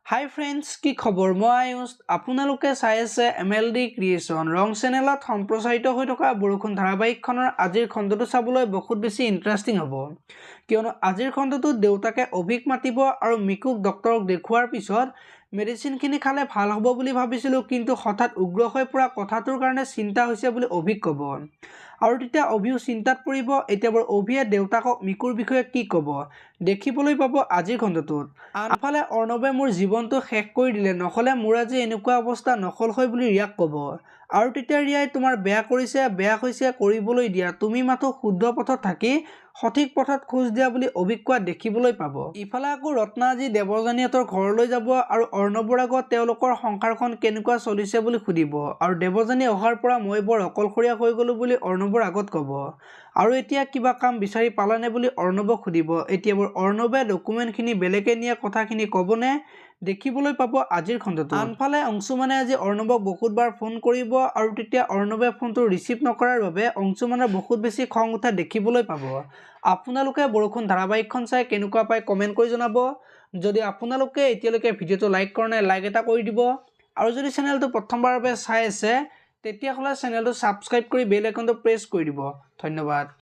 হাই friends, কি খবৰ? মই আয়ুষ। আপোনালোকে চাই আছে MLD ক্ৰিয়েশ্যন ৰং চেনেলত সম্প্ৰচাৰিত হৈ থকা বৰষুণ ধাৰাবাহিকখনৰ আজিৰ খণ্ডটো চাবলৈ বহুত বেছি ইণ্টাৰেষ্টিং হ'ব, কিয়নো আজিৰ খণ্ডটোত দেউতাকে অভিক মাতিব আৰু মিকুক ডক্টৰক দেখুৱাৰ পিছত মেডিচিনখিনি খালে ভাল হ'ব বুলি ভাবিছিলোঁ, কিন্তু হঠাৎ উগ্ৰ হৈ পৰা কথাটোৰ কাৰণে চিন্তা হৈছে বুলি অভিক ক'ব। আৰু তেতিয়া অভিও চিন্তাত পৰিব। এতিয়া বাৰু অভিয়ে দেউতাকক মিকুৰ বিষয়ে কি ক'ব দেখিবলৈ পাব আজিৰ খণ্ডটোত। আনফালে অৰ্ণৱে মোৰ জীৱনটো শেষ কৰি দিলে, নহ'লে মোৰ আজি এনেকুৱা অৱস্থা নহ'ল হয় বুলি ৰিয়াক ক'ব। আৰু তেতিয়া ৰিয়াই তোমাৰ বেয়া কৰিছে, বেয়া হৈছে কৰিবলৈ দিয়া, তুমি মাথো শুদ্ধ পথত থাকি সঠিক পথত খোজ দিয়া বুলি অভিক কোৱা দেখিবলৈ পাব। ইফালে আকৌ ৰত্না আজি দেৱযানীহঁতৰ ঘৰলৈ যাব আৰু অৰ্ণৱৰ আগত তেওঁলোকৰ সংসাৰখন কেনেকুৱা চলিছে বুলি সুধিব। আৰু দেৱযানী অহাৰ পৰা মই বৰ অকলশৰীয়া হৈ গ'লো বুলি অৰ্ণৱৰ আগত ক'ব। আৰু এতিয়া কিবা কাম বিচাৰি পালানে বুলি অৰ্ণৱক সুধিব। এতিয়া বৰ অৰ্ণৱে ডকুমেণ্টখিনি বেলেগে নিয়া কথাখিনি ক'বনে দেখিবলৈ পাব আজিৰ খণ্ডটো। আনফালে অংশুমানে আজি অৰ্ণৱক বহুতবাৰ ফোন কৰিব আৰু তেতিয়া অৰ্ণৱে ফোনটো ৰিচিভ নকৰাৰ বাবে অংশুমানৰ বহুত বেছি খং উঠা দেখিবলৈ পাব। আপোনালোকে বৰষুণ ধাৰাবাহিকখন চাই কেনেকুৱা পায় কমেণ্ট কৰি জনাব। যদি আপোনালোকে এতিয়ালৈকে ভিডিঅ'টো লাইক কৰা নাই, লাইক এটা কৰি দিব। আৰু যদি চেনেলটো প্ৰথমবাৰৰ বাবে চাই আছে তেতিয়াহ'লে চেনেলটো ছাবস্ক্ৰাইব কৰি বেল আইকনটো প্ৰেছ কৰি দিব। ধন্যবাদ।